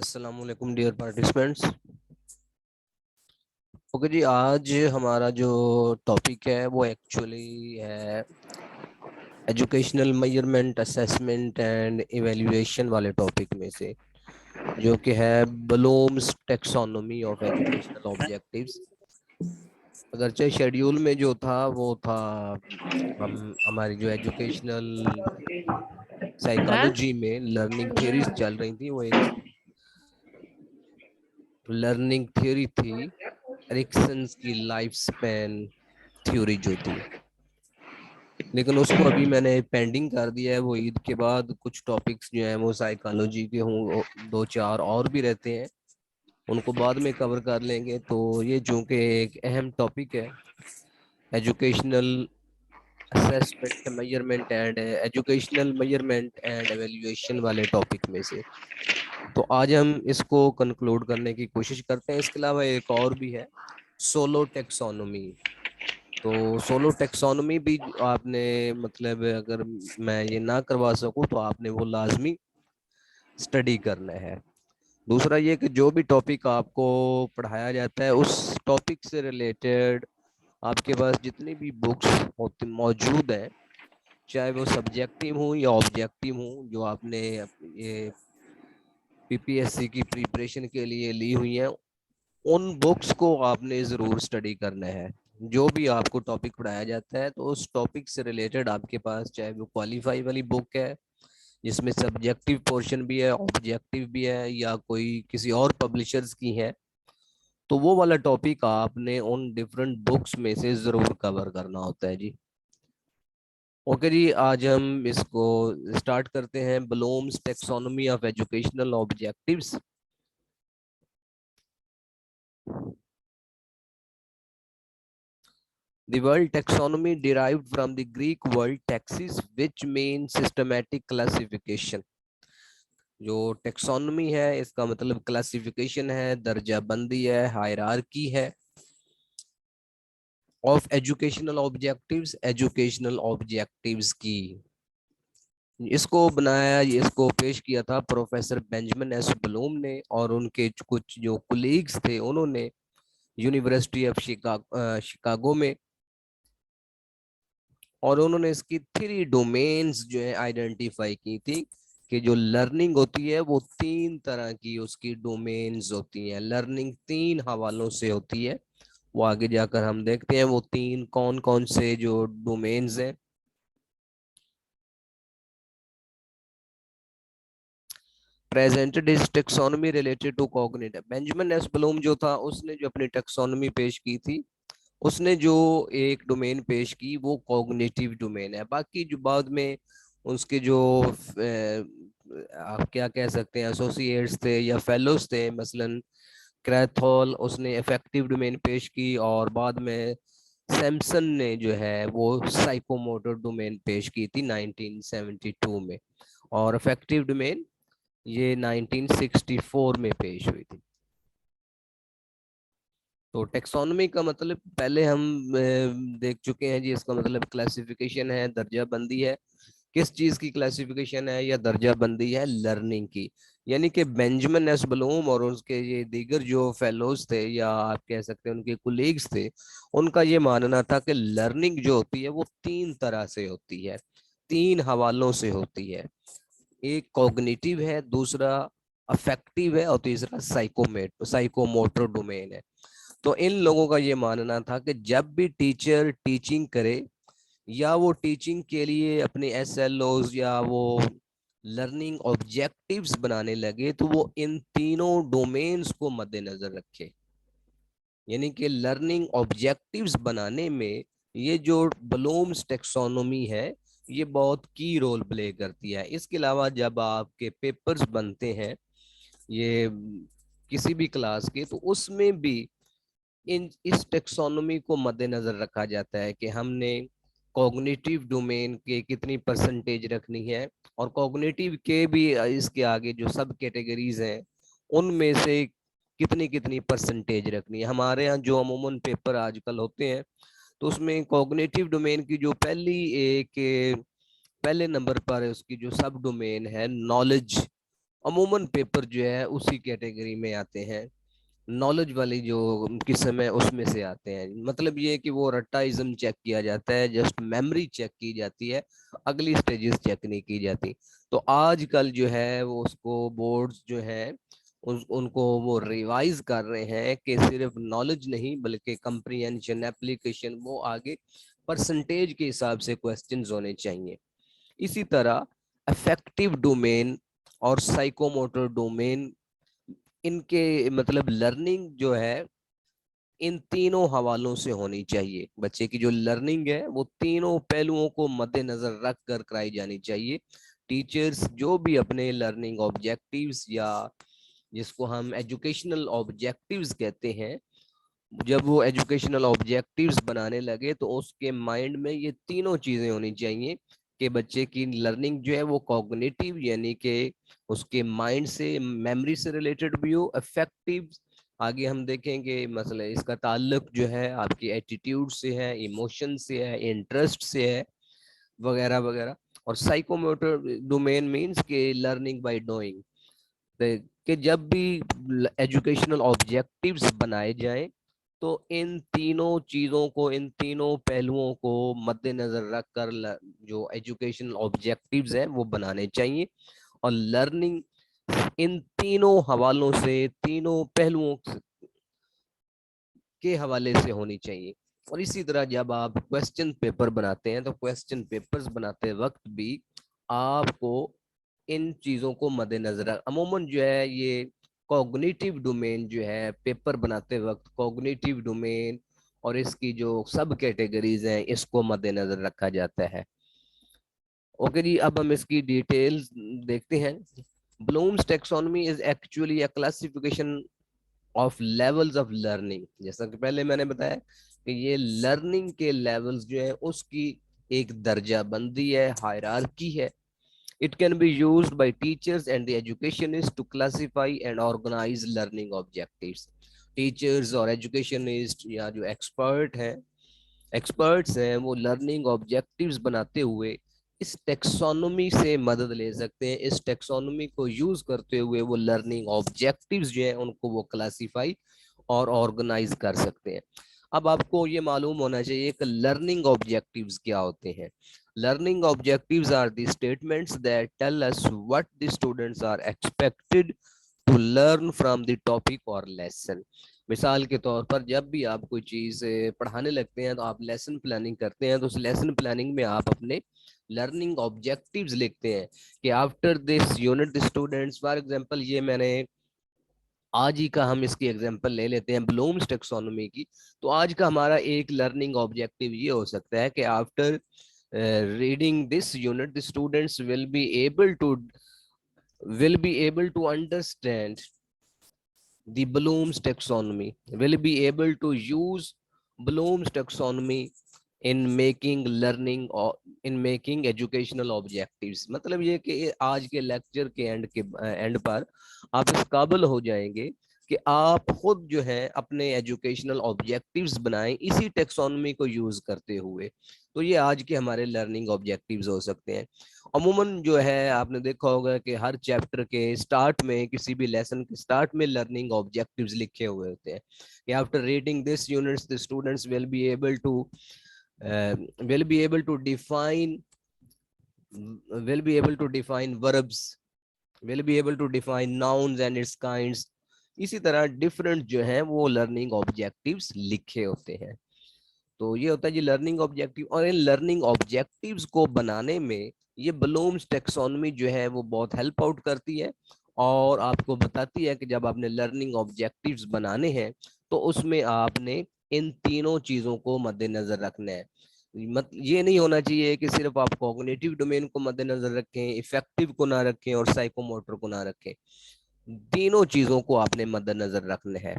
अस्सलामुअलैकुम dear participants. Okay जी, आज हमारा जो टॉपिक है वो एक्चुअली है educational measurement assessment and evaluation वाले टॉपिक में से, जो कि है Bloom's taxonomy of educational objectives. अगरचे शेड्यूल में जो था वो था, हम हमारी जो एजुकेशनल हाँ। साइकोलॉजी में लर्निंग थ्योरीज चल रही थी, वो एक लर्निंग थ्योरी थी एरिक्सन्स की लाइफ स्पैन थ्योरी जो थी। लेकिन उसको अभी मैंने पेंडिंग कर दिया है। वो ईद के बाद कुछ टॉपिक्स जो हैं वो साइकोलॉजी के हों, दो चार और भी रहते हैं, उनको बाद में कवर कर लेंगे। तो ये चूंकि एक अहम टॉपिक है educational assessment measurement and educational measurement and evaluation वाले टॉपिक में से, तो आज हम इसको कंक्लूड करने की कोशिश करते हैं। इसके अलावा एक और भी है, सोलो टेक्सोनोमी। तो सोलो टेक्सोनोमी भी आपने, मतलब अगर मैं ये ना करवा सकूं तो आपने वो लाजमी स्टडी करना है। दूसरा ये कि जो भी टॉपिक आपको पढ़ाया जाता है उस टॉपिक से रिलेटेड आपके पास जितनी भी बुक्स होती मौजूद हैं, चाहे वो सब्जेक्टिव हो या ऑब्जेक्टिव हो, जो आपने ये पीपीएससी की प्रिपरेशन के लिए ली हुई हैं, उन बुक्स को आपने ज़रूर स्टडी करना है। जो भी आपको टॉपिक पढ़ाया जाता है तो उस टॉपिक से रिलेटेड आपके पास, चाहे वो क्वालिफाई वाली बुक है जिसमें सब्जेक्टिव पोर्शन भी है ऑब्जेक्टिव भी है, या कोई किसी और पब्लिशर्स की है, तो वो वाला टॉपिक आपने उन डिफरेंट बुक्स में से ज़रूर कवर करना होता है जी। ओके जी, आज हम इसको स्टार्ट करते हैं। Bloom's taxonomy of educational objectives. The word taxonomy derived from the Greek word taxis, which means systematic classification. जो टेक्सोनोमी है इसका मतलब क्लासिफिकेशन है, दर्जा बंदी है, हायरार्की है ऑफ एजुकेशनल ऑब्जेक्टिव्स की। इसको पेश किया था प्रोफेसर बेंजामिन एस ब्लूम ने, और उनके कुछ जो कुलीग्स थे उन्होंने यूनिवर्सिटी ऑफ शिकागो में। और उन्होंने इसकी थ्री डोमेन्स जो है आइडेंटिफाई की थी, कि जो लर्निंग होती है वो तीन तरह की उसकी डोमेन्स होती हैं। लर्निंग तीन हवालों से होती है। वो आगे जाकर हम देखते हैं वो तीन कौन कौन से जो डोमेन्स हैं। Presented is taxonomy related to cognitive. Benjamin S Bloom जो था उसने जो अपनी टेक्सोनोमी पेश की थी, उसने जो एक डोमेन पेश की वो कॉग्निटिव डोमेन है। बाकी जो बाद में उसके जो आप क्या कह सकते हैं एसोसिएट्स थे या फेलोज थे, मसलन क्रैथहॉल, उसने इफेक्टिव डोमेन पेश की, और बाद में सैमसन ने जो है वो साइकोमोटर डोमेन पेश की थी 1972 में, और इफेक्टिव डोमेन ये 1964 में पेश हुई थी। तो टेक्सोनोमी का मतलब पहले हम देख चुके हैं जी। इसका मतलब क्लासिफिकेशन है, दर्जा बंदी है। किस चीज की क्लासिफिकेशन है या दर्जा बंदी है? लर्निंग की। यानी कि बेंजामिन एस ब्लूम और उसके ये दीगर जो फेलोज थे, या आप कह सकते हैं उनके कुलीग्स थे, उनका ये मानना था कि लर्निंग जो होती है वो तीन तरह से होती है, तीन हवालों से होती है। एक कॉग्निटिव है, दूसरा अफेक्टिव है, और तीसरा साइकोमोटर डोमेन है। तो इन लोगों का ये मानना था कि जब भी टीचर टीचिंग करे या वो टीचिंग के लिए अपने एसएलओज या वो लर्निंग ऑब्जेक्टिव्स बनाने लगे, तो वो इन तीनों डोमेन्स को मद्देनजर रखे। यानी कि लर्निंग ऑब्जेक्टिव्स बनाने में ये जो ब्लूम्स टेक्सोनोमी है ये बहुत की रोल प्ले करती है। इसके अलावा जब आपके पेपर्स बनते हैं ये किसी भी क्लास के, तो उसमें भी इन इस टेक्सोनोमी को मद्देनजर रखा जाता है कि हमने कॉग्निटिव डोमेन के कितनी परसेंटेज रखनी है, और कॉग्निटिव के भी इसके आगे जो सब कैटेगरीज हैं उनमें से कितनी कितनी परसेंटेज रखनी है। हमारे यहाँ जो अमूमन पेपर आजकल होते हैं तो उसमें कॉग्निटिव डोमेन की जो पहले नंबर पर उसकी जो सब डोमेन है नॉलेज, अमूमन पेपर जो है उसी कैटेगरी में आते हैं, नॉलेज वाली जो किस्म है उसमें से आते हैं। मतलब ये है कि वो रट्टाइज्म चेक किया जाता है, जस्ट मेमोरी चेक की जाती है, अगली स्टेजेस चेक नहीं की जाती। तो आजकल जो है वो उसको बोर्ड्स जो है उनको वो रिवाइज कर रहे हैं कि सिर्फ नॉलेज नहीं बल्कि कंप्रीहेंशन, एप्लीकेशन, वो आगे परसेंटेज के हिसाब से क्वेश्चंस होने चाहिए। इसी तरह अफेक्टिव डोमेन और साइकोमोटर डोमेन, इनके मतलब लर्निंग जो है इन तीनों हवालों से होनी चाहिए। बच्चे की जो लर्निंग है वो तीनों पहलुओं को मद्देनजर रख कर कराई जानी चाहिए। टीचर्स जो भी अपने लर्निंग ऑब्जेक्टिव्स या जिसको हम एजुकेशनल ऑब्जेक्टिव्स कहते हैं, जब वो एजुकेशनल ऑब्जेक्टिव्स बनाने लगे तो उसके माइंड में ये तीनों चीजें होनी चाहिए कि बच्चे की लर्निंग जो है वो कॉग्निटिव यानी कि उसके माइंड से, मेमोरी से रिलेटेड भी हो, अफेक्टिव आगे हम देखेंगे मसला इसका ताल्लुक जो है आपकी एटीट्यूड से है, इमोशन से है, इंटरेस्ट से है, वगैरह वगैरह। और साइकोमोटर डोमेन मींस के लर्निंग बाय डूइंग, कि जब भी एजुकेशनल ऑब्जेक्टिव्स बनाए जाएं तो इन तीनों चीजों को, इन तीनों पहलुओं को मद्देनजर रखकर जो एजुकेशनल ऑब्जेक्टिव्स हैं वो बनाने चाहिए। और लर्निंग इन तीनों हवालों से, तीनों पहलुओं के हवाले से होनी चाहिए। और इसी तरह जब आप क्वेश्चन पेपर बनाते हैं तो क्वेश्चन पेपर्स बनाते वक्त भी आपको इन चीजों को मद्देनजर अमूमन जो है ये कॉग्निटिव डोमेन जो है पेपर बनाते वक्त कॉग्निटिव डोमेन और इसकी जो सब कैटेगरीज हैं इसको मद्देनजर रखा जाता है। ओके जी, अब हम इसकी डिटेल्स देखते हैं। Blooms taxonomy is actually a classification of levels of learning. जैसा कि पहले मैंने बताया कि ये लर्निंग के लेवल्स जो है उसकी एक दर्जा बंदी है, हायरार्की है। It can be used by teachers and the educationists to classify and organize learning objectives. Teachers और educationist या जो एक्सपर्ट्स हैं वो लर्निंग ऑब्जेक्टिव्स बनाते हुए इस टेक्सोनोमी से मदद ले सकते हैं। इस टेक्सोनोमी को यूज करते हुए वो लर्निंग ऑब्जेक्टिव्स जो है उनको वो क्लासीफाई और ऑर्गेनाइज कर सकते हैं। अब आपको ये मालूम होना चाहिए कि लर्निंग ऑब्जेक्टिव्स क्या होते हैं। Learning objectives are the statements that tell us what the students are expected to learn from the topic और लेसन। मिसाल के तौर पर जब भी आप कोई चीज पढ़ाने लगते हैं तो आप लेसन प्लानिंग करते हैं, तो उस लेसन प्लानिंग में आप अपने लर्निंग ऑब्जेक्टिव्स लिखते हैं कि after this unit the students, for example ये मैंने आज ही का हम इसकी एग्जांपल ले लेते हैं ब्लूम्स टेक्सोनोमी की। तो आज का हमारा एक लर्निंग ऑब्जेक्टिव ये हो सकता है कि after reading this unit the students will be able to understand the Bloom's taxonomy, will be able to use Bloom's taxonomy in making learning or in making educational objectives। मतलब ये कि आज के लेक्चर के एंड पर आप इस काबिल हो जाएंगे कि आप खुद जो है अपने एजुकेशनल ऑब्जेक्टिव्स बनाएं इसी टेक्सोनॉमी को यूज करते हुए। तो ये आज के हमारे लर्निंग ऑब्जेक्टिव्स हो सकते हैं। अमूमन जो है आपने देखा होगा कि हर चैप्टर के स्टार्ट में, किसी भी लेसन के स्टार्ट में लर्निंग ऑब्जेक्टिव्स लिखे हुए होते हैं कि after reading this units the students will be able to define will be able to define verbs, will be able to define nouns and its kinds। इसी तरह डिफरेंट जो है वो लर्निंग ऑब्जेक्टिव्स लिखे होते हैं। तो ये होता है जी लर्निंग ऑब्जेक्टिव। और इन लर्निंग ऑब्जेक्टिव्स को बनाने में ये ब्लूम्स टेक्सोनॉमी जो है वो बहुत हेल्प आउट करती है और आपको बताती है कि जब आपने लर्निंग ऑब्जेक्टिव्स बनाने हैं तो उसमें आपने इन तीनों चीजों को मद्देनजर रखना है। मत ये नहीं होना चाहिए कि सिर्फ आप कॉग्निटिव डोमेन को मद्देनजर रखें, इफेक्टिव को ना रखें और साइकोमोटर को ना रखें। तीनों चीजों को आपने मद्देनजर रखना है।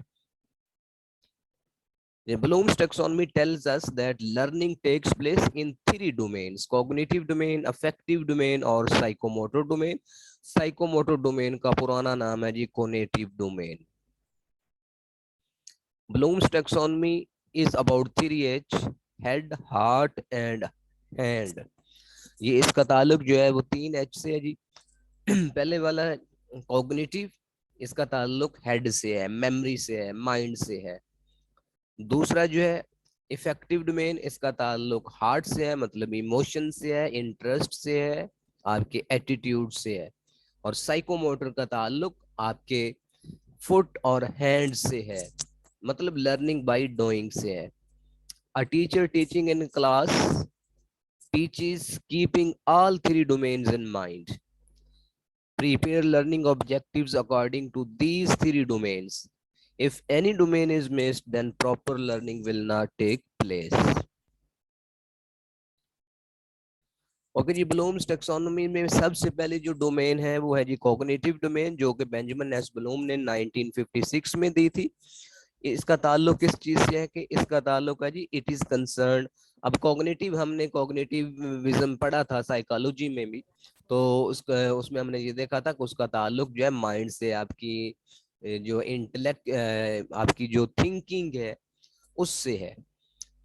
The Bloom's taxonomy tells us that learning takes place in three domains: cognitive domain, affective domain और psychomotor domain। Psychomotor domain का पुराना नाम है जी cognitive domain। Bloom's taxonomy is about 3H: head, heart and hand। ये इसका ताल्लुक जो है वो 3H से है जी। पहले वाला कॉग्निटिव, इसका ताल्लुक हेड से है, मेमोरी से है, माइंड से है। दूसरा जो है इफेक्टिव डोमेन, इसका ताल्लुक हार्ट से है, मतलब इमोशन से है, इंटरेस्ट से है, आपके एटीट्यूड से है। और साइकोमोटर का ताल्लुक आपके फुट और हैंड से है, मतलब लर्निंग बाय डूइंग से है। A teacher teaching in class teaches keeping all three domains in mind. Prepare learning objectives according to these three domains. If any domain is missed, then proper learning will not take place. Okay जी, Bloom's taxonomy में सबसे पहले जो domain है वो है जी cognitive domain, जो कि बेंजामिन एस ब्लूम ने 1956 में दी थी। इसका ताल्लुक किस चीज से है कि इसका ताल्लुक है जी इट इज कंसर्न। अब कॉग्निटिव, हमने कॉग्निटिविज्म पढ़ा था साइकोलॉजी में भी, तो उसमें हमने ये देखा था कि उसका ताल्लुक जो है माइंड से, आपकी जो इंटेलेक्ट, आपकी जो थिंकिंग है उससे है।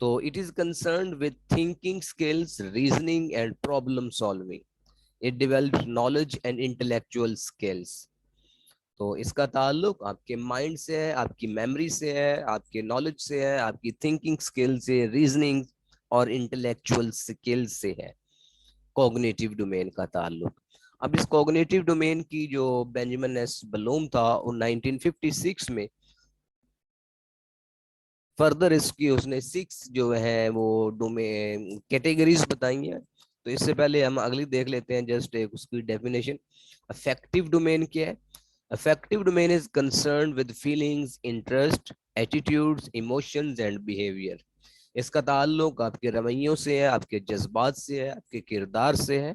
तो it is concern with thinking skills, reasoning and problem solving. It develops knowledge and intellectual skills. तो इसका ताल्लुक आपके माइंड से है, आपकी मेमोरी से है, आपके नॉलेज से है, आपकी थिंकिंग स्किल से, रीजनिंग और इंटेलेक्चुअल स्किल से है कॉग्निटिव डोमेन का ताल्लुक। अब इस कॉग्निटिव डोमेन की जो बेंजामिन एस ब्लूम था वो 1956 में फर्दर इसकी उसने 6 जो है वो डोमेन कैटेगरीज बताई हैं। तो इससे पहले हम अगली देख लेते हैं, जस्ट एक उसकी डेफिनेशन। अफेक्टिव डोमेन क्या है? Affective domain is concern with feelings, interest, attitudes, emotions and behaviour. इसका ताल्लुक आपके रवैयों से है, आपके जज्बात से है, आपके किरदार से है।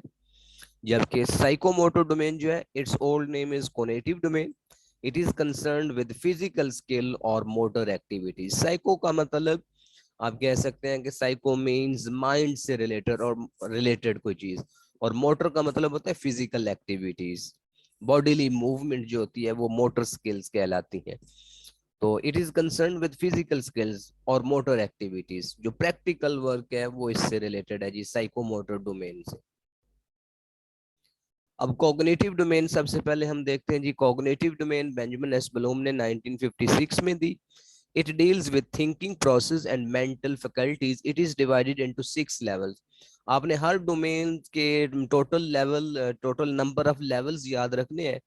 जबकि साइकोमोटर डोमेन जो है, it's old name is conative domain. It is concern with physical skill और मोटर एक्टिविटी। साइको का मतलब आप कह सकते हैं कि साइको मीन्स माइंड से रिलेटेड और रिलेटेड कोई चीज, और मोटर का मतलब होता है फिजिकल एक्टिविटीज। बॉडीली मूवमेंट जो होती है वो मोटर स्किल्स कहलाती हैं। तो it is concern with physical skills और मोटर एक्टिविटीज। जो प्रैक्टिकल वर्क है वो इससे रिलेटेड है जी, साइकोमोटर डोमेन से। अब कॉग्निटिव डोमेन सबसे पहले हम देखते हैं जी। Cognitive domain Benjamin S Bloom ने 1956 में दी। It deals with thinking process and mental faculties. It is divided into 6 levels. आपने हर डोमेन के टोटल नंबर ऑफ लेवल्स याद रखने हैं,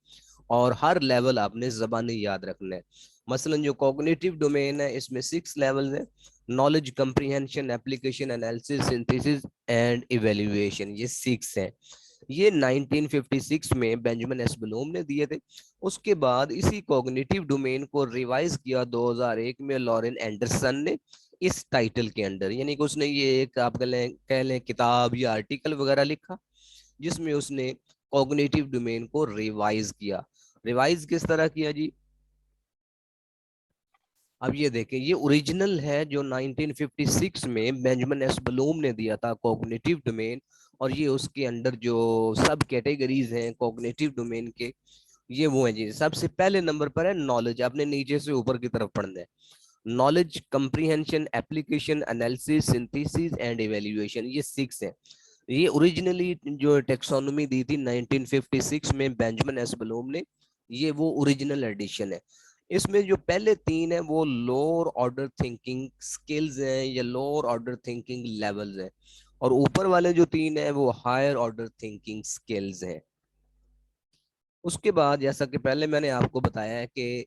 और हर लेवल आपने जबानी याद रखना है। मसलन जो कॉग्निटिव डोमेन है इसमें 6 लेवल्स हैं। Knowledge, comprehension, application, analysis, synthesis and evaluation, ये 6 हैं। ये 1956 में बेंजामिन एस ब्लूम ने दिए थे। उसके बाद इसी कॉग्निटिव डोमेन को रिवाइज किया 2001 में लॉरेन एंडरसन ने, इस टाइटल के अंडर। यानी कि उसने ये एक आप कह लें किताब या आर्टिकल वगैरह लिखा, जिसमें उसने कॉग्निटिव डोमेन को रिवाइज किया। रिवाइज किस तरह किया जी? अब ये देखें, ये ओरिजिनल है जो 1956 में बेंजामिन एस ब्लूम ने दिया था कॉग्निटिव डोमेन, और ये उसके अंडर जो सब कैटेगरीज हैं कॉग्निटिव डोमेन के, ये वो है जी। सबसे पहले नंबर पर है नॉलेज, आपने नीचे से ऊपर की तरफ पढ़ना है। Knowledge, comprehension, application, analysis, synthesis and evaluation, ये 6 है। ये ओरिजिनली जो टेक्सोनोमी दी थी 1956 में बेंजामिन एस ब्लूम ने, ये वो ओरिजिनल एडिशन है। इसमें जो पहले 3 है वो लोअर ऑर्डर थिंकिंग स्किल्स हैं या लोअर ऑर्डर थिंकिंग लेवल्स हैं, और ऊपर वाले जो 3 है वो हायर ऑर्डर थिंकिंग स्किल्स हैं। उसके बाद जैसा कि पहले मैंने आपको बताया है कि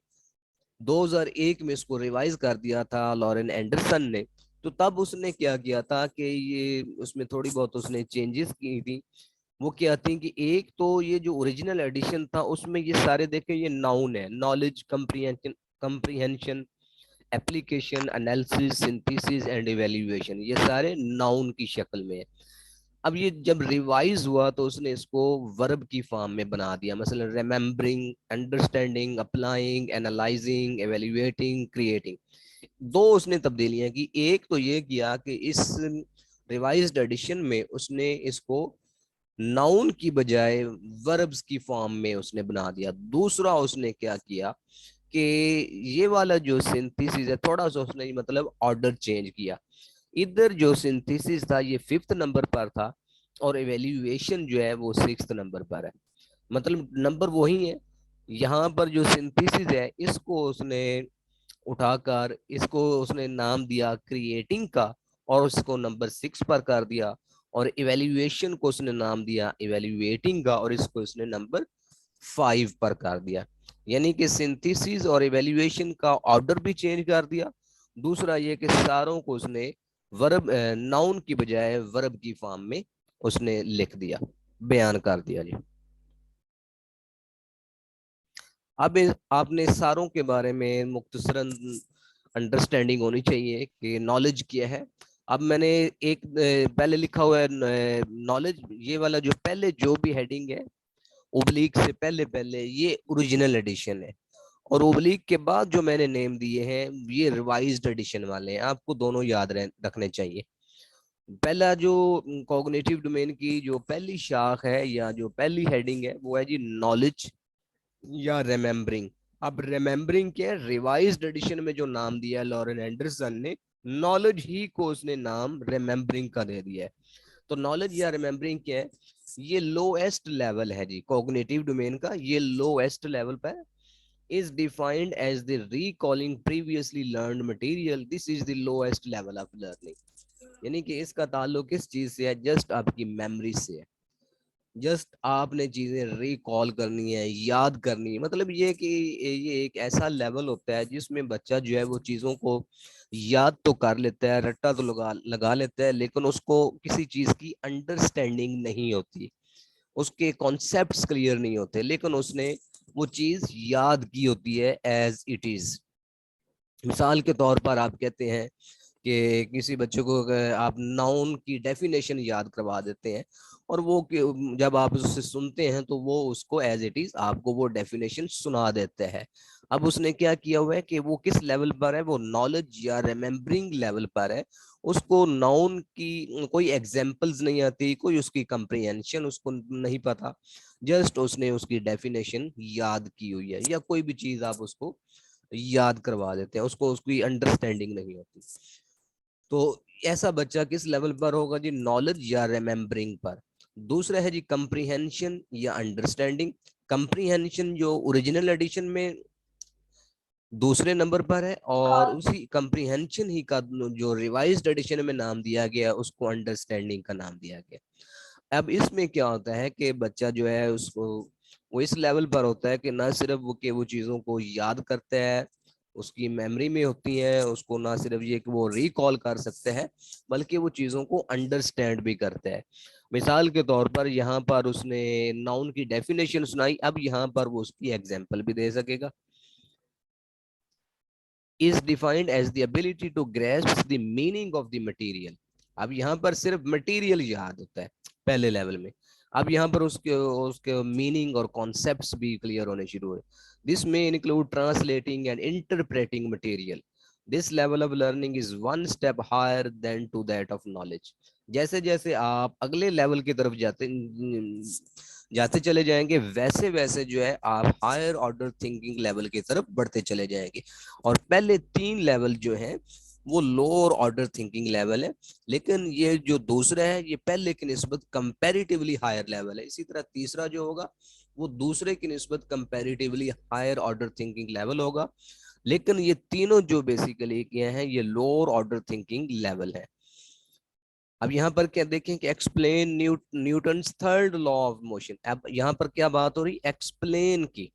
2001 में इसको रिवाइज कर दिया था लॉरेन एंडरसन ने। तो तब उसने क्या किया था कि ये उसमें थोड़ी बहुत उसने चेंजेस की थी। वो क्या थी कि एक तो ये जो ओरिजिनल एडिशन था उसमें ये सारे देखे ये नाउन है, knowledge, comprehension, application, analysis, synthesis and evaluation, ये सारे नाउन की शक्ल में है। अब ये जब रिवाइज हुआ तो उसने इसको वर्ब की फॉर्म में बना दिया, मतलब remembering, understanding, applying, analysing, evaluating, creating. दो उसने तब्दीलियां की। एक तो ये किया कि इस रिवाइज्ड एडिशन में उसने इसको नाउन की बजाय वर्ब्स की फॉर्म में उसने बना दिया। दूसरा उसने क्या किया कि ये वाला जो सिंथेसिस है थोड़ा सा उसने मतलब ऑर्डर चेंज किया। इधर जो सिंथेसिस था ये 5th नंबर पर था, और एवेल्युएशन जो है वो 6th नंबर पर है। मतलब नंबर वही है, यहाँ पर जो सिंथेसिस है इसको उसने उठाकर इसको उसने नाम दिया क्रिएटिंग का, और उसको नंबर 6 पर कर दिया। और इवेल्युएशन को उसने नाम दिया इवेल्युएटिंग का, और इसको उसने नंबर 5 पर कर दिया। यानी कि सिंथेसिस और इवेल्युएशन का ऑर्डर भी चेंज कर दिया। दूसरा ये कि सारों को उसने वर्ब नाउन की बजाय वर्ब की फॉर्म में उसने लिख दिया, बयान कर दिया जी। अब आपने सारों के बारे में मुख्तसरन अंडरस्टैंडिंग होनी चाहिए कि नॉलेज क्या है। अब मैंने एक पहले लिखा हुआ है नॉलेज, ये वाला जो पहले जो भी हेडिंग है ओब्लिक से पहले पहले ये ओरिजिनल एडिशन है, और ओब्लिक के बाद जो मैंने नेम दिए हैं ये रिवाइज्ड एडिशन वाले हैं। आपको दोनों याद रखने चाहिए। पहला जो कॉग्निटिव डोमेन की जो पहली शाख है या जो पहली हेडिंग है वो है जी नॉलेज या रिमेम्बरिंग। अब रिमेम्बरिंग क्या है, रिवाइज्ड एडिशन में जो नाम दिया है लॉरेन एंडरसन ने, नॉलेज ही को उसने नाम रिमेम्बरिंग का दे दिया है। तो नॉलेज या रिमेम्बरिंग क्या है, ये लोएस्ट लेवल है जी कॉग्निटिव डोमेन का, ये लोएस्ट लेवल पर is defined as the recalling previously learned material. This is the lowest level of learning. यानी कि इसका ताल्लुक किस चीज से है, जस्ट आपकी मेमोरी से है। जस्ट आपने चीजें रिकॉल करनी है, याद करनी है। मतलब ये कि ये एक ऐसा लेवल होता है जिसमें बच्चा जो है वो चीजों को याद तो कर लेता है, रट्टा तो लगा लगा लेता है, लेकिन उसको किसी चीज की अंडरस्टैंडिंग नहीं होती, उसके कॉन्सेप्ट्स क्लियर नहीं होते, लेकिन उसने वो चीज याद की होती है एज इट इज। मिसाल के तौर पर आप कहते हैं कि किसी बच्चे को आप नाउन की डेफिनेशन याद करवा देते हैं, और वो जब आप उससे सुनते हैं तो वो उसको एज इट इज आपको वो डेफिनेशन सुना देते हैं। अब उसने क्या किया हुआ है कि वो किस लेवल पर है, वो नॉलेज या रिमेम्बरिंग लेवल पर है। उसको नाउन की कोई एग्जांपल्स नहीं आती, कोई उसकी कंप्रीहेंशन उसको नहीं पता, जस्ट उसने उसकी डेफिनेशन याद की हुई है, या कोई भी चीज आप उसको याद करवा देते हैं, उसको उसकी अंडरस्टैंडिंग नहीं होती। तो ऐसा बच्चा किस लेवल पर होगा जी, नॉलेज या रिमेम्बरिंग पर। दूसरा है जी कंप्रीहेंशन या अंडरस्टैंडिंग। कंप्रीहेंशन जो ओरिजिनल एडिशन में दूसरे नंबर पर है, और उसी कंप्रीहेंशन ही का जो रिवाइज्ड एडिशन में नाम दिया गया उसको अंडरस्टैंडिंग का नाम दिया गया। अब इसमें क्या होता है कि बच्चा जो है उसको वो इस लेवल पर होता है कि ना सिर्फ वो चीज़ों को याद करता है, उसकी मेमोरी में होती है, उसको ना सिर्फ ये कि वो रिकॉल कर सकते हैं, बल्कि वो चीज़ों को अंडरस्टैंड भी करता है। मिसाल के तौर पर यहाँ पर उसने नाउन की डेफिनेशन सुनाई, अब यहाँ पर वो उसकी एग्जाम्पल भी दे सकेगा। is defined as the ability to grasp the meaning of the material। अब यहाँ पर सिर्फ मटेरियल याद होता है पहले लेवल में, अब यहाँ पर उसके उसके मीनिंग और कॉन्सेप्ट्स भी क्लियर होने शुरू हुए। दिस में include translating and interpreting material. This level of learning is one step higher than to that of knowledge. जैसे जैसे आप अगले लेवल की तरफ जाते जाते चले जाएंगे, वैसे वैसे जो है आप हायर ऑर्डर थिंकिंग लेवल की तरफ बढ़ते चले जाएंगे। और पहले 3 लेवल जो है वो लोअर ऑर्डर थिंकिंग लेवल है, लेकिन ये जो दूसरा है ये पहले की निस्बत कंपैरेटिवली हायर लेवल है। इसी तरह तीसरा जो होगा वो दूसरे की निस्बत comparatively higher order thinking level होगा। लेकिन ये तीनों जो बेसिकली क्या है ये लोअर ऑर्डर थिंकिंग लेवल है। अब यहाँ पर क्या देखें कि explain Newton's third law of motion. अब यहाँ पर क्या बात हो रही, एक्सप्लेन की।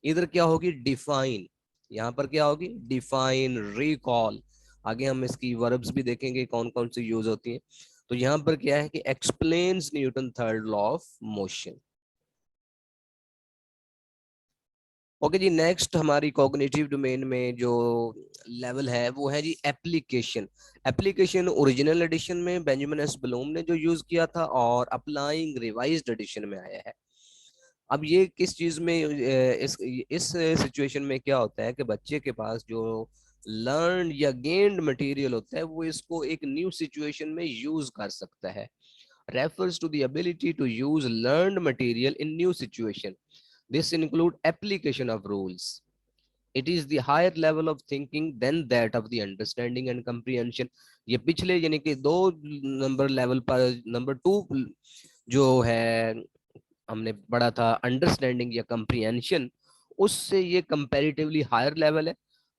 इधर क्या होगी, डिफाइन। यहाँ पर क्या होगी, डिफाइन, रिकॉल। आगे हम इसकी वर्ब्स भी देखेंगे कौन कौन सी यूज होती हैं। तो यहाँ पर क्या है कि explains Newton third law of motion. Okay जी, नेक्स्ट हमारी कॉग्निटिव डोमेन में जो लेवल है वो है जी एप्लीकेशन। एप्लीकेशन ओरिजिनल एडिशन में बेंजामिन एस ब्लूम ने जो यूज किया था, और अप्लाइंग रिवाइज्ड एडिशन में आया है। अब ये किस चीज में इस सिचुएशन में क्या होता है कि बच्चे के पास जो लर्न या गेन्ड मटेरियल होता है वो इसको एक न्यू सिचुएशन में यूज कर सकता है। Refers to the ability to use learned material in new situation. This include application of rules. It is the higher level of thinking than that of the understanding and comprehension. ये पिछले यानी कि 2 number level पर number 2 जो है हमने पढ़ा था अंडरस्टैंडिंग या कंप्रीहेंशन, उससे ये कंपैरेटिवली हायर लेवल है।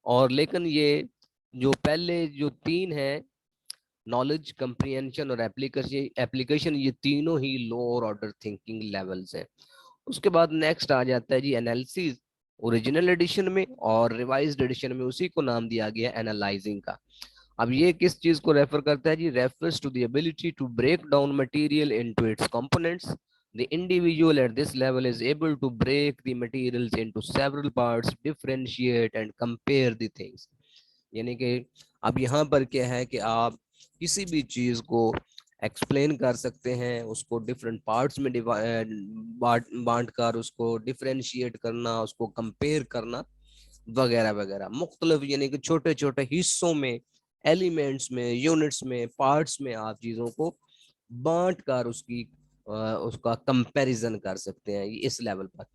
और लेकिन ये जो पहले जो तीन है, नॉलेज, कंप्रिहेंशन और एप्लीकेशन एप्लीकेशन, ये तीनों ही लोअर ऑर्डर थिंकिंग लेवल्स हैं। उसके बाद नेक्स्ट आ जाता है जी एनालिसिस। ओरिजिनल एडिशन में और रिवाइज्ड एडिशन में उसी को नाम दिया गया एनालाइजिंग का। अब ये किस चीज को रेफर करता है जी? Refers to the ability to break down material into its components. The individual at this level is able to break the materials into several parts, differentiate and compare the things। यानी कि अब यहाँ पर क्या है कि आप किसी भी चीज को एक्सप्लेन कर सकते हैं, उसको डिफरेंट पार्ट्स में बांट कर उसको डिफरेंशिएट करना, उसको कंपेयर करना वगैरह वगैरह, मुख्तलिफ यानी कि छोटे छोटे हिस्सों में, एलिमेंट्स में, यूनिट्स में, पार्ट्स में आप चीजों को बांट कर उसका कंपैरिजन कर सकते हैं इस लेवल पर।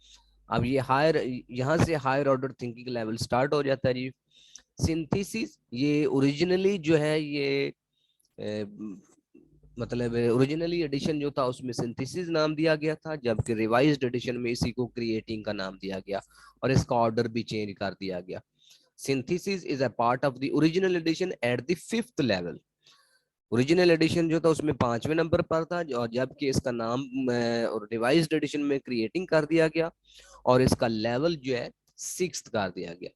अब ये हायर, यहाँ से higher order thinking level start हो जाता है जी। सिंथेसिस, ये ओरिजिनली जो है ये मतलब ओरिजिनली एडिशन जो था उसमें सिंथेसिस नाम दिया गया था, जबकि रिवाइज्ड एडिशन में इसी को क्रिएटिंग का नाम दिया गया और इसका ऑर्डर भी चेंज कर दिया गया। Synthesis is a part of the original edition at the fifth level. Original edition जो था उसमें 5वें नंबर पर था, और जबकि इसका नाम रिवाइज्ड एडिशन में क्रिएटिंग कर दिया गया और इसका लेवल जो है 6th कर दिया गया।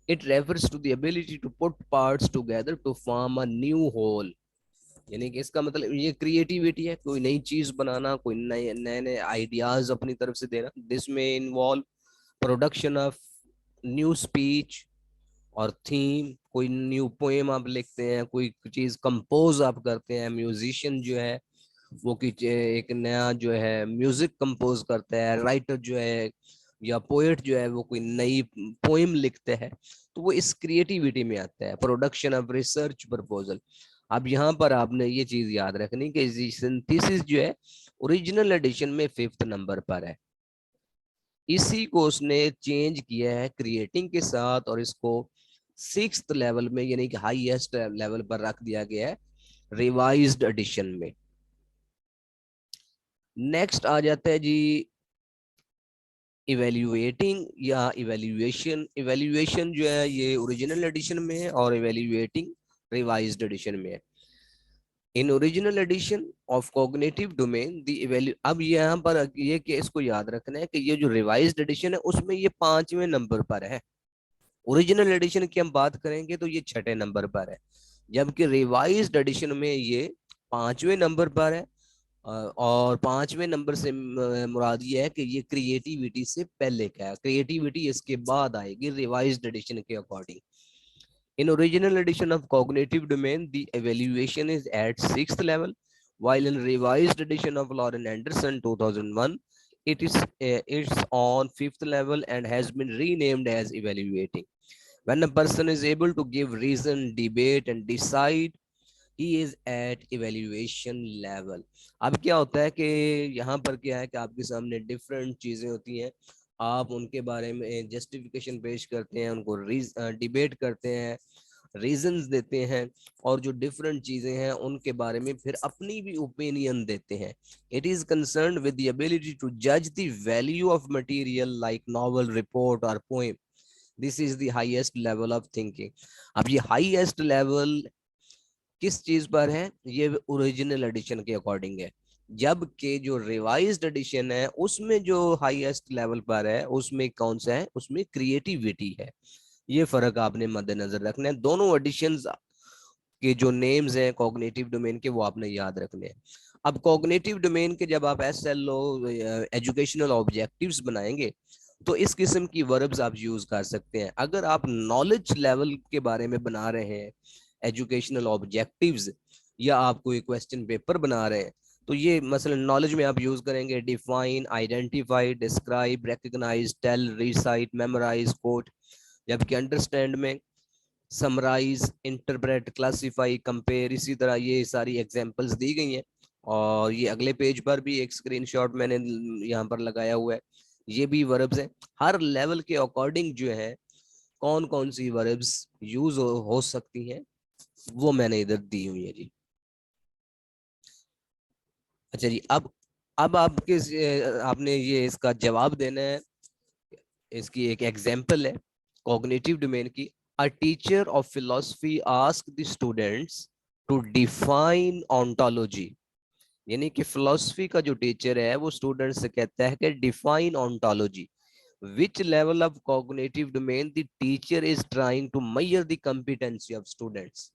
It refers to the ability to put parts together to form a new whole. यानी कि इसका मतलब ये क्रिएटिविटी है, कोई नई चीज बनाना, कोई नए नए नए आइडियाज अपनी तरफ से देना। दिस में involve production of new speech और थीम, कोई न्यू पोएम आप लिखते हैं, कोई चीज कंपोज आप करते हैं, म्यूजिशियन जो है वो एक नया जो है म्यूजिक कंपोज करता है, राइटर जो है या पोएट जो है वो कोई नई पोएम लिखते हैं, तो वो इस क्रिएटिविटी में आता है। Production of research proposal. अब यहाँ पर आपने ये चीज याद रखनी कि सिंथेसिस जो है ओरिजिनल एडिशन में 5th नंबर पर है, इसी को उसने चेंज किया है क्रिएटिंग के साथ और इसको 6th लेवल में यानी कि हाईएस्ट लेवल पर रख दिया गया है रिवाइज्ड एडिशन में। नेक्स्ट आ जाता है जी इवेल्युएटिंग या इवेल्युएशन। इवेल्युएशन जो है ये ओरिजिनल एडिशन में है और इवेल्युएटिंग रिवाइज्ड एडिशन में है। In original edition of cognitive domain the evaluate. अब यहाँ पर ये कि इसको याद रखना है कि ये जो रिवाइज्ड एडिशन है उसमें ये 5वें नंबर पर है। ओरिजिनल एडिशन की हम बात करेंगे तो ये 6ठे नंबर पर है, जबकि रिवाइज्ड एडिशन में ये 5वें नंबर पर है। और 5वें नंबर से मुराद ये है कि ये क्रिएटिविटी से पहले का है, क्रिएटिविटी इसके बाद आएगी रिवाइज्ड एडिशन के according. In original edition of cognitive domain, the evaluation is at 6th level, while in revised edition of Lauren Anderson 2001, it's on 5th level and has been renamed as evaluating. When a person is able to give reason, debate, and decide, he is at evaluation level। अब क्या होता है कि यहाँ पर क्या है कि आपके सामने डिफरेंट चीजें होती हैं, आप उनके बारे में जस्टिफिकेशन पेश करते हैं, उनको डिबेट करते हैं, रीजंस देते हैं, और जो डिफरेंट चीजें हैं उनके बारे में फिर अपनी भी ओपिनियन देते हैं। It is concern with the ability to जज the value of material like novel, report और poem. This is the highest level of thinking. अब ये हाईएस्ट लेवल किस चीज पर है? ये ओरिजिनल एडिशन के अकॉर्डिंग है, जबकि जो रिवाइज्ड एडिशन है उसमें जो हाईएस्ट लेवल पर है उसमें कौन सा है? उसमें क्रिएटिविटी है। ये फर्क आपने मद्देनजर रखना है। दोनों एडिशंस के जो नेम्स हैं कॉग्निटिव डोमेन के वो आपने याद रखने हैं। अब कॉग्निटिव डोमेन के जब आप एसएलओ एजुकेशनल ऑब्जेक्टिव्स बनाएंगे तो इस किस्म की वर्ब्स आप यूज कर सकते हैं। अगर आप नॉलेज लेवल के बारे में बना रहे हैं एजुकेशनल ऑब्जेक्टिव्स, या आप कोई क्वेश्चन पेपर बना रहे हैं, तो ये मसलन नॉलेज में आप यूज करेंगे define, identify, describe, recognise, tell, recite, memorise, quote. जबकि अंडरस्टैंड में समराइज, इंटरप्रेट, क्लासिफाई, कंपेयर, इसी तरह ये सारी एग्जांपल्स दी गई हैं। और ये अगले पेज पर भी एक स्क्रीनशॉट मैंने यहाँ पर लगाया हुआ है, ये भी वर्ब्स हैं। हर लेवल के अकॉर्डिंग जो है कौन कौन सी वर्ब्स यूज हो सकती हैं वो मैंने इधर दी हुई है जी। अच्छा जी, अब आपके आपने ये इसका जवाब देना है इसकी एक एग्जाम्पल है कॉग्निटिव डोमेन की। A teacher of philosophy ask the students to define ontology, यानी कि फिलोसफी का जो टीचर है वो स्टूडेंट से कहता है कि define ontology, which level of cognitive domain the teacher is trying to measure the competency of students.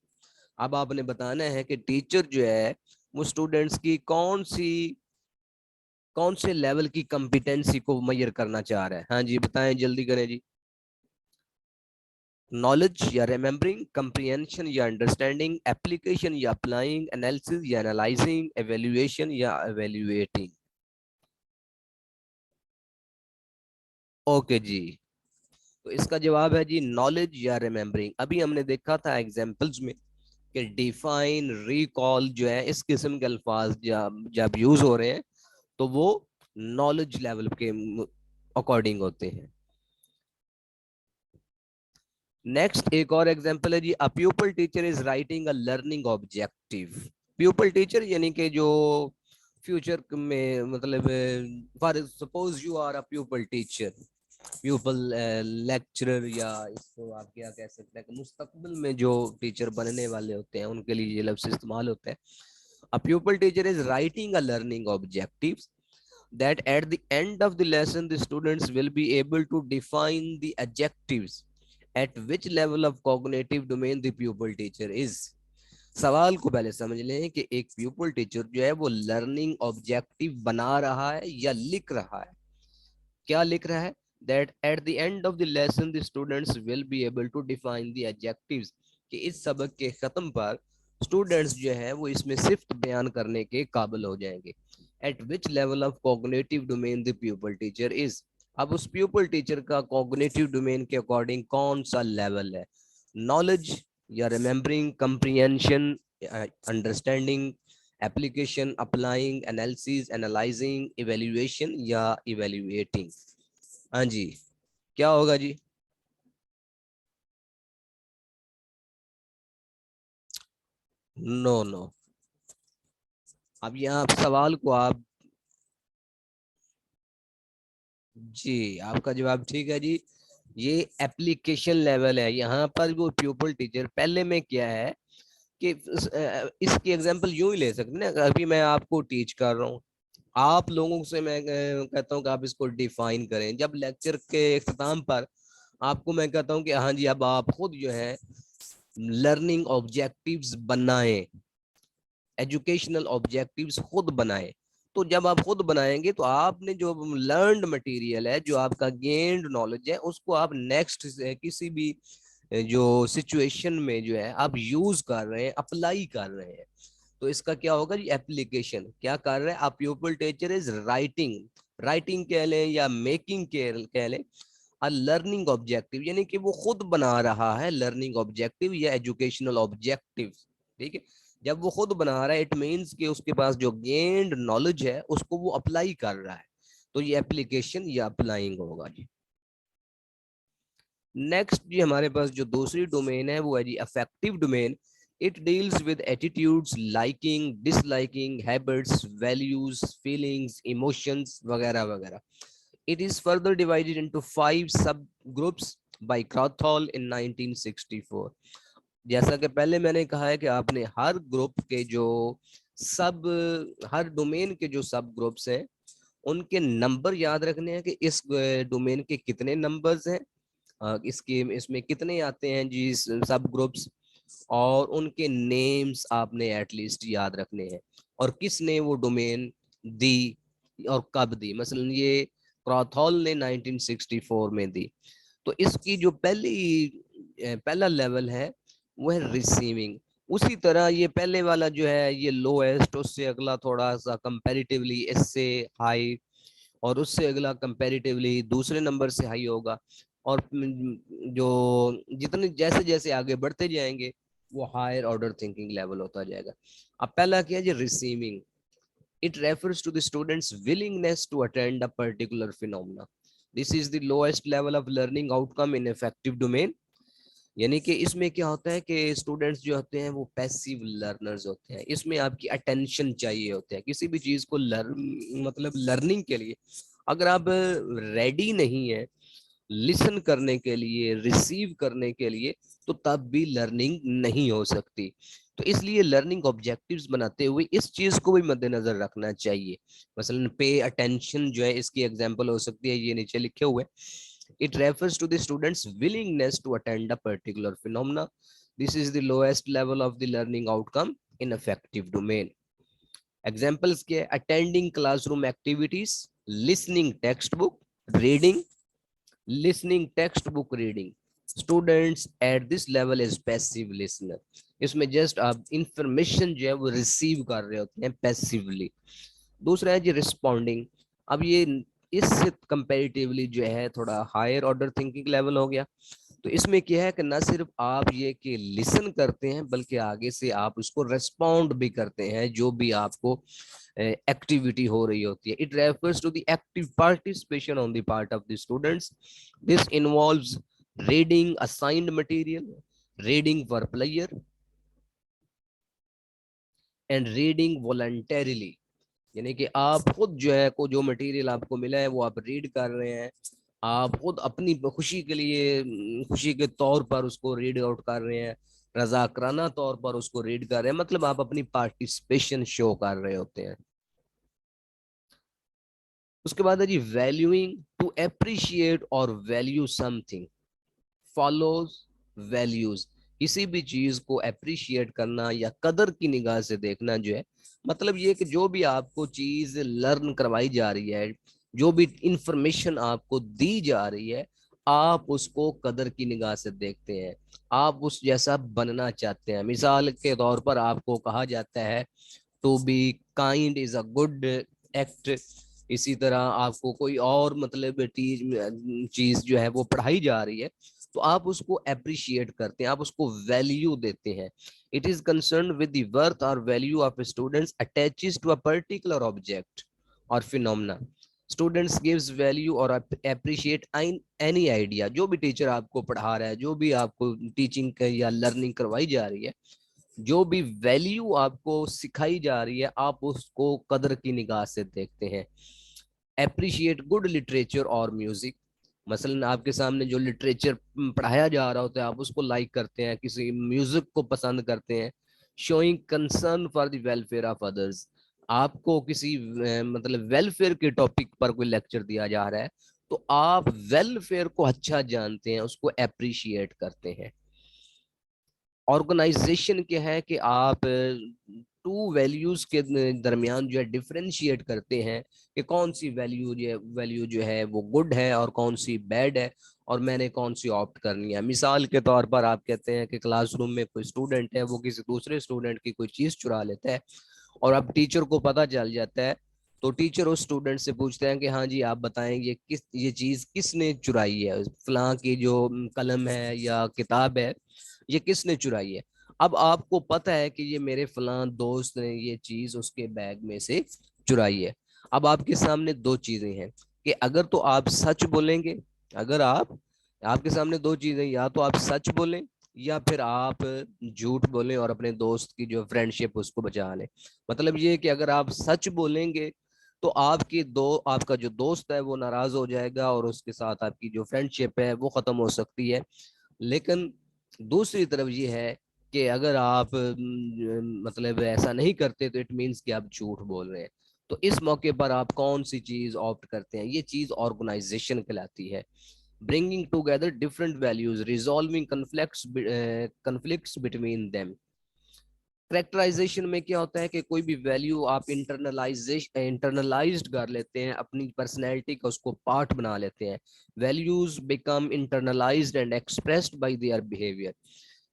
अब आपने बताना है कि टीचर जो है वो स्टूडेंट्स की कौन से लेवल की कॉम्पिटेंसी को मेजर करना चाह रहा है। हाँ जी बताएं, जल्दी करें जी। नॉलेज या रिमेम्बरिंग, कंप्रिहेंशन या अंडरस्टैंडिंग, एप्लीकेशन या अप्लाइंग, एनालिसिस या एनालाइजिंग, एवेल्युएशन या एवेल्युएटिंग। ओके जी, तो इसका जवाब है जी नॉलेज या रिमेम्बरिंग। अभी हमने देखा था एग्जांपल्स में कि डिफाइन, रिकॉल जो है इस किस्म के अल्फाज जब जब यूज हो रहे हैं तो वो नॉलेज लेवल के अकॉर्डिंग होते हैं। नेक्स्ट एक और एग्जांपल है जी, a pupil teacher is writing a learning objective. Pupil teacher यानी कि जो फ्यूचर में मतलब for suppose you are a pupil teacher, pupil lecturer, या इसको आप क्या कह सकते हैं कि मुस्तकबिल में जो टीचर बनने वाले होते हैं उनके लिए ये लफ्ज़ इस्तेमाल होता है। A pupil teacher is writing a learning objectives that at the end of the lesson the students will be able to define the adjectives at which level of cognitive domain the pupil teacher is। सवाल को पहले समझ लें कि एक pupal teacher जो है वो लर्निंग ऑब्जेक्टिव बना रहा है या लिख रहा है। क्या लिख रहा है? that at the end of the lesson the students will be able to define the adjectives, कि इस सबक के खत्म पर स्टूडेंट्स जो है वो इसमें सिर्फ बयान करने के काबिल हो जाएंगे। at which level of cognitive domain the pupil teacher is। अब उस प्यूपल टीचर का कॉग्निटिव डोमेन के अकॉर्डिंग कौन सा लेवल है? नॉलेज या remembering, comprehension, understanding, application, applying, analysis, analysing, evaluation या इवेल्युएटिंग। हाँ जी, क्या होगा जी? No no. अब यहाँ सवाल को आप, जी आपका जवाब ठीक है जी, ये एप्लीकेशन लेवल है। यहाँ पर वो प्यूपल टीचर पहले में क्या है कि इसकी एग्जांपल यूं ही ले सकते हैं ना। अभी मैं आपको टीच कर रहा हूँ, आप लोगों से मैं कहता हूँ कि आप इसको डिफाइन करें। जब लेक्चर के इख्तिताम पर आपको मैं कहता हूँ कि हाँ जी अब आप खुद जो है लर्निंग ऑब्जेक्टिव्स बनाएं, एजुकेशनल ऑब्जेक्टिव्स खुद बनाएं। तो जब आप खुद बनाएंगे तो आपने जो लर्नड मटेरियल है, जो आपका गेन्ड नॉलेज है, उसको आप नेक्स्ट किसी भी जो सिचुएशन में जो है आप यूज कर रहे हैं, अप्लाई कर रहे हैं, तो इसका क्या होगा जी? एप्लीकेशन। क्या कर रहे हैं आप? Pupil teacher is writing, writing कह लें या मेकिंग कह लें, अ लर्निंग ऑब्जेक्टिव, यानी कि वो खुद बना रहा है लर्निंग ऑब्जेक्टिव या एजुकेशनल ऑब्जेक्टिव। ठीक है, जब वो खुद बना रहा है इट मीन्स कि उसके पास जो गेन्ड नॉलेज है उसको वो अप्लाई कर रहा है, तो ये एप्लीकेशन या अप्लाइंग होगा जी। नेक्स्ट जी हमारे पास जो दूसरी डोमेन है वो है जी affective domain. It deals with attitudes, liking, disliking, habits, values, feelings, emotions वगैरह वगैरह। It is further divided into 5 subgroups by Krathhol in 1964। जैसा कि पहले मैंने कहा है कि आपने हर ग्रुप के जो सब हर डोमेन के जो सब ग्रुप्स हैं उनके नंबर याद रखने हैं कि इस डोमेन के कितने नंबर्स हैं, इसके इसमें कितने आते हैं जी सब ग्रुप्स, और उनके नेम्स आपने एटलीस्ट याद रखने हैं, और किसने वो डोमेन दी और कब दी। मसलन ये क्रॉथॉल ने 1964 में दी। तो इसकी जो पहला लेवल है वो है रिसीविंग। उसी तरह ये पहले वाला जो है ये लोएस्ट, उससे अगला थोड़ा सा कंपैरेटिवली इससे हाई, और उससे अगला कंपैरेटिवली दूसरे नंबर से हाई होगा। और जो जितने जैसे जैसे आगे बढ़ते जाएंगे वो हायर ऑर्डर थिंकिंग लेवल होता जाएगा। अब पहला क्या है जी? Receiving. It refers to the student's willingness to attend a particular phenomena. This is the lowest level of learning outcome in affective domain। यानी कि इसमें क्या होता है कि स्टूडेंट्स जो होते हैं वो पैसिव लर्नर्स होते हैं। इसमें आपकी अटेंशन चाहिए होते हैं किसी भी चीज को लर्न मतलब लर्निंग के लिए। अगर आप रेडी नहीं है, लिसन करने के लिए, रिसीव करने के लिए, तो तब भी लर्निंग नहीं हो सकती। तो इसलिए लर्निंग ऑब्जेक्टिव्स बनाते हुए इस चीज को भी मद्देनजर रखना चाहिए। मसलन पे अटेंशन जो है, इसकी एग्जांपल हो सकती है ये नीचे लिखे हुए, it refers to the students willingness to attend a particular phenomena, this is the lowest level of the learning outcome in affective domain. Examples के attending classroom activities, listening text book reading, listening text book reading, students at this level is passive listener, इसमें just आप information जो है वो receive कर रहे होते हैं पैसिवली। दूसरा है जी रिस्पॉन्डिंग, अब ये इससे कंपैरेटिवली जो है थोड़ा हायर ऑर्डर थिंकिंग लेवल हो गया। तो इसमें क्या है कि ना सिर्फ आप ये कि लिसन करते हैं, बल्कि आगे से आप उसको रेस्पॉन्ड भी करते हैं जो भी आपको एक्टिविटी हो रही होती है। It refers to the active participation on the part of the students, this involves reading assigned material, reading for pleasure and reading voluntarily, यानी कि आप खुद जो है को जो मटेरियल आपको मिला है वो आप रीड कर रहे हैं, आप खुद अपनी खुशी के लिए, खुशी के तौर पर उसको रीड आउट कर रहे हैं, रजाकराना तौर पर उसको रीड कर रहे हैं, मतलब आप अपनी पार्टिसिपेशन शो कर रहे होते हैं। उसके बाद है जी वैल्यूइंग, टू अप्रिशिएट और वैल्यू समथिंग फॉलोज वैल्यूज, किसी भी चीज को अप्रिशिएट करना या कदर की निगाह से देखना जो है, मतलब ये कि जो भी आपको चीज लर्न करवाई जा रही है, जो भी इंफॉर्मेशन आपको दी जा रही है, आप उसको कदर की निगाह से देखते हैं, आप उस जैसा बनना चाहते हैं। मिसाल के तौर पर आपको कहा जाता है to be kind is a good act, इसी तरह आपको कोई और मतलब चीज जो है वो पढ़ाई जा रही है, तो आप उसको अप्रिशिएट करते हैं, आप उसको वैल्यू देते हैं। It is concern with the worth और value of students attaches to a particular object और फिनोमेना, स्टूडेंट्स गिव्स वैल्यू और अप्रिशिएट एनी आइडिया, जो भी टीचर आपको पढ़ा रहा है, जो भी आपको टीचिंग या लर्निंग करवाई जा रही है, जो भी वैल्यू आपको सिखाई जा रही है, आप उसको कदर की निगाह से देखते हैं। अप्रिशिएट गुड लिटरेचर और म्यूजिक, मसलन आपके सामने जो लिटरेचर पढ़ाया जा रहा होता है आप उसको लाइक करते हैं, किसी म्यूजिक को पसंद करते हैं। Showing concern for the welfare of others, आपको किसी मतलब वेलफेयर के टॉपिक पर कोई लेक्चर दिया जा रहा है, तो आप वेलफेयर को अच्छा जानते हैं, उसको अप्रिशिएट करते हैं। ऑर्गेनाइजेशन क्या है कि आप टू वैल्यूज के दरमियान जो है डिफरेंशिएट करते हैं कि कौन सी वैल्यू जो है वो गुड है और कौन सी बैड है, और मैंने कौन सी ऑप्ट करनी है। मिसाल के तौर पर आप कहते हैं कि क्लासरूम में कोई स्टूडेंट है, वो किसी दूसरे स्टूडेंट की कोई चीज चुरा लेता है, और अब टीचर को पता चल जाता है, तो टीचर उस स्टूडेंट से पूछते हैं कि हाँ जी आप बताएं ये चीज किसने चुराई है, फलां की जो कलम है या किताब है, ये किसने चुराई है। अब आपको पता है कि ये मेरे फलां दोस्त ने ये चीज उसके बैग में से चुराई है। अब आपके सामने दो चीजें हैं कि अगर तो आप सच बोलेंगे, अगर आप आपके सामने दो चीजें, या तो आप सच बोलें या फिर आप झूठ बोलें और अपने दोस्त की जो फ्रेंडशिप उसको बचा लें। मतलब ये कि अगर आप सच बोलेंगे तो आपका जो दोस्त है वो नाराज हो जाएगा और उसके साथ आपकी जो फ्रेंडशिप है वो खत्म हो सकती है। लेकिन दूसरी तरफ ये है कि अगर आप मतलब ऐसा नहीं करते तो इट मीन्स कि आप झूठ बोल रहे हैं। तो इस मौके पर आप कौन सी चीज ऑप्ट करते हैं, ये चीज ऑर्गेनाइजेशन कहलाती है। Bringing together different values, resolving conflicts between them. Characterisation में क्या होता है कि कोई भी वैल्यू आप इंटरनलाइज्ड कर लेते हैं, अपनी पर्सनैलिटी का उसको पार्ट बना लेते हैं। Values become internalised and expressed by their behaviour,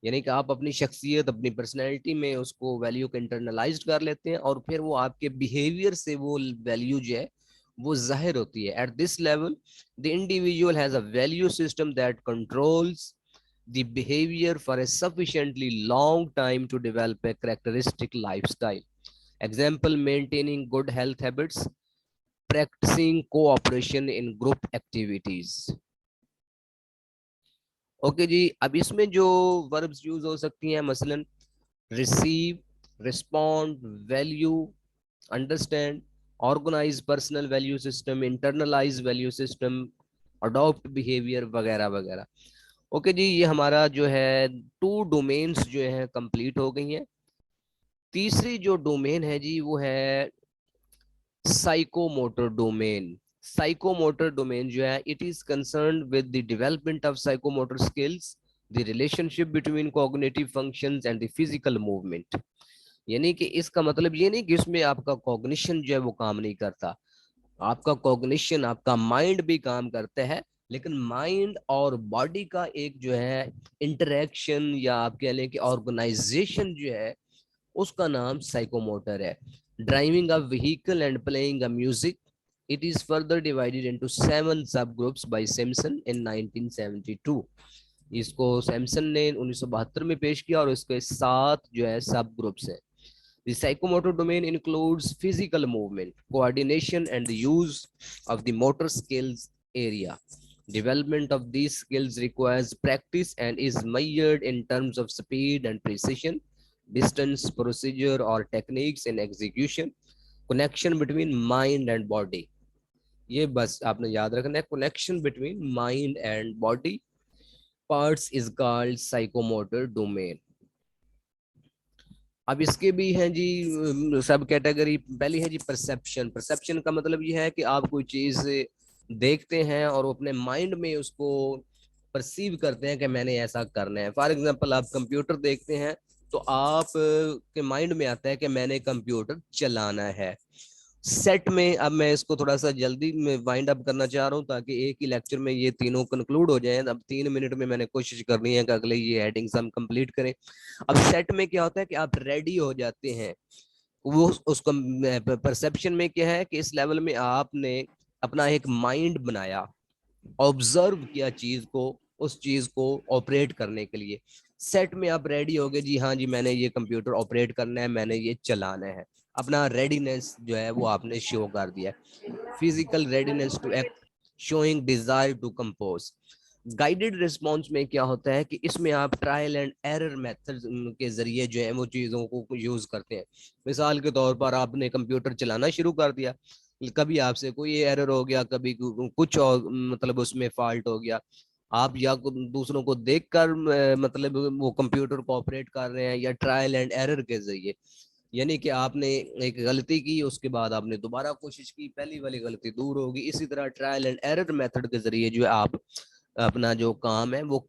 यानी कि आप अपनी शख्सियत, अपनी पर्सनैलिटी में उसको वैल्यू को इंटरनलाइज्ड कर लेते हैं, और फिर वो आपके बिहेवियर से वो वैल्यू जो है वो जाहिर होती है। Eight this level the individual has a value system that controls the behavior for a sufficiently long time to develop a characteristic lifestyle. Example, maintaining good health habits, practicing cooperation in group activities. Okay जी, अब इसमें जो verbs use हो सकती हैं, मसलन receive, respond, value, understand, organise personal value system, internalise value system, adopt behaviour वगैरह वगैरह। ओके जी, ये हमारा जो है 2 डोमेन्स जो है कंप्लीट हो गई हैं। तीसरी जो डोमेन है जी वो है साइकोमोटर डोमेन। साइकोमोटर डोमेन जो है it is concerned with the development of psychomotor skills, the relationship between cognitive functions and the physical movement. यानी कि इसका मतलब ये नहीं कि इसमें आपका कॉग्निशन जो है वो काम नहीं करता, आपका कॉग्निशन, आपका माइंड भी काम करता है, लेकिन माइंड और बॉडी का एक जो है इंटरेक्शन या आप कह लें कि ऑर्गेनाइजेशन जो है उसका नाम साइकोमोटर है। Driving a vehicle and playing a music, it is further divided into 7 सब ग्रुप्स बाय सिम्पसन इन 1972। इसको सैमसन ने 1972 में पेश किया और इसके 7 जो है सब ग्रुप्स हैं। The psychomotor domain includes physical movement, coordination, and the use of the motor skills area. Development of these skills requires practice and is measured in terms of speed and precision, distance, procedure, or techniques in execution, connection between mind and body. ये बस आपने याद रखना है, connection between mind and body parts is called psychomotor domain. अब इसके भी हैं जी सब कैटेगरी। पहली है जी परसेप्शन। परसेप्शन का मतलब ये है कि आप कोई चीज देखते हैं और अपने माइंड में उसको परसीव करते हैं कि मैंने ऐसा करना है। फॉर एग्जांपल आप कंप्यूटर देखते हैं तो आप के माइंड में आता है कि मैंने कंप्यूटर चलाना है। सेट में अब मैं इसको थोड़ा सा जल्दी में वाइंड अप करना चाह रहा हूँ ताकि एक ही लेक्चर में ये तीनों कंक्लूड हो जाएं। अब 3 मिनट में मैंने कोशिश करनी है कि अगले ये हेडिंग्स हम कंप्लीट करें। अब सेट में क्या होता है कि आप रेडी हो जाते हैं, वो उसको परसेप्शन में क्या है कि इस लेवल में आपने अपना एक माइंड बनाया, ऑब्जर्व किया चीज को, उस चीज को ऑपरेट करने के लिए। सेट में आप रेडी हो गए, जी हाँ जी मैंने ये कंप्यूटर ऑपरेट करना है, मैंने ये चलाना है, अपना रेडीनेस जो है वो आपने शो कर दिया। Physical readiness to act, showing desire to compose. Guided response में क्या होता है कि इसमें आप ट्रायल एंड एरर मेथड के जरिए जो है वो चीज़ों को यूज करते हैं। मिसाल के तौर पर आपने कंप्यूटर चलाना शुरू कर दिया, कभी आपसे कोई एरर हो गया, कभी कुछ और मतलब उसमें फॉल्ट हो गया, आप या दूसरों को देखकर मतलब वो कंप्यूटर को ऑपरेट कर रहे हैं या ट्रायल एंड एरर के जरिए। यानी कि आपने एक गलती की, उसके बाद आपने दोबारा कोशिश की, पहली वाली गलती दूर होगी। इसी तरह ट्रायल एंड एरर मेथड के जरिए जो है आप अपना जो काम है वो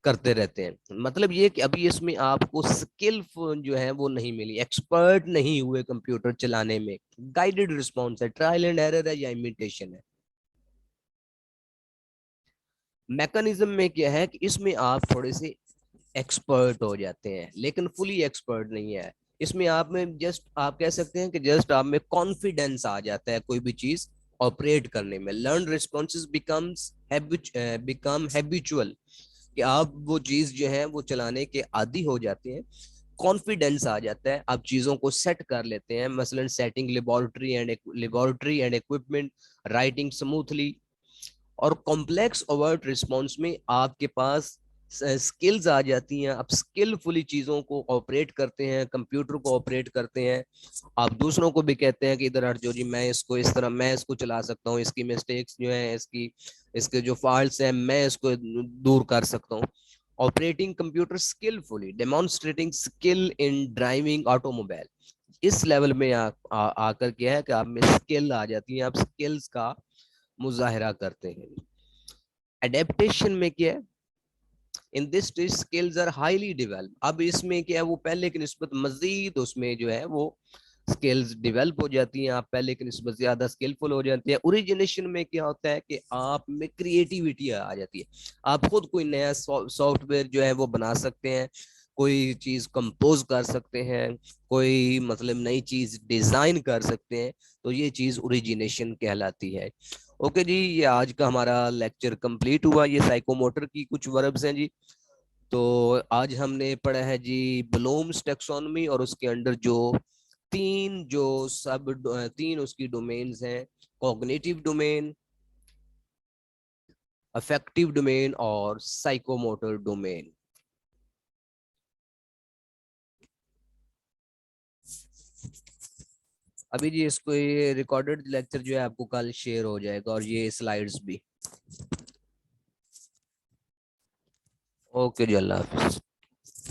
करते रहते हैं। मतलब ये कि अभी इसमें आपको स्किल जो है वो नहीं मिली, एक्सपर्ट नहीं हुए कंप्यूटर चलाने में। गाइडेड रिस्पॉन्स है, ट्रायल एंड एरर है या इमिटेशन है। मैकेनिज्म में क्या है कि इसमें आप थोड़े से एक्सपर्ट हो जाते हैं लेकिन फुली एक्सपर्ट नहीं है। इसमें आप में जस्ट आप कह सकते हैं कि जस्ट आप में कॉन्फिडेंस आ जाता है कोई भी चीज ऑपरेट करने में। लर्न रिस्पॉन्सेज बिकम हैबिचुअल, कि आप वो चीज जो है वो चलाने के आदी हो जाते हैं। कॉन्फिडेंस आ जाता है, आप चीजों को सेट कर लेते हैं, मसलन setting laboratory and equipment, writing smoothly. और कॉम्प्लेक्स ओवर्ट रिस्पॉन्स में आपके पास स्किल्स आ जाती हैं, आप स्किलफुली चीज़ों को ऑपरेट करते हैं, कंप्यूटर को ऑपरेट करते हैं। आप दूसरों को भी कहते हैं कि इधर हट जो जी, मैं इसको इस तरह मैं इसको चला सकता हूँ, इसकी मिस्टेक्स जो है, इसके जो फॉल्ट्स हैं मैं इसको दूर कर सकता हूँ। Operating computer skilfully, demonstrating skill in driving automobile. इस लेवल में आकर क्या है कि आप में स्किल आ जाती है, आप स्किल्स का मुजाहरा करते हैं। एडेप्टेशन में क्या है, in this skills are highly develop. अब इसमें क्या है वो पहले की निस्बत मजीद उसमें जो है वो स्किल्स डेवलप हो जाती हैं, आप पहले की निस्बत ज्यादा स्किलफुल हो जाते हैं। ओरिजिनेशन में क्या होता है कि आप में क्रिएटिविटी आ जाती है, आप खुद कोई नया सॉफ्टवेयर जो है वो बना सकते हैं, कोई चीज कंपोज कर सकते हैं, कोई मतलब नई चीज डिजाइन कर सकते हैं। तो ये चीज ओरिजिनेशन कहलाती है। ओके जी, ये आज का हमारा लेक्चर कंप्लीट हुआ। ये साइकोमोटर की कुछ वर्ब्स हैं जी। तो आज हमने पढ़ा है जी ब्लूम्स टैक्सोनॉमी और उसके अंडर जो तीन उसकी डोमेन्स हैं, कॉग्निटिव डोमेन, अफेक्टिव डोमेन और साइकोमोटर डोमेन। अभी जी इसको ये रिकॉर्डेड लेक्चर जो है आपको कल शेयर हो जाएगा और ये स्लाइड्स भी। ओके जी, अल्लाह हाफिज।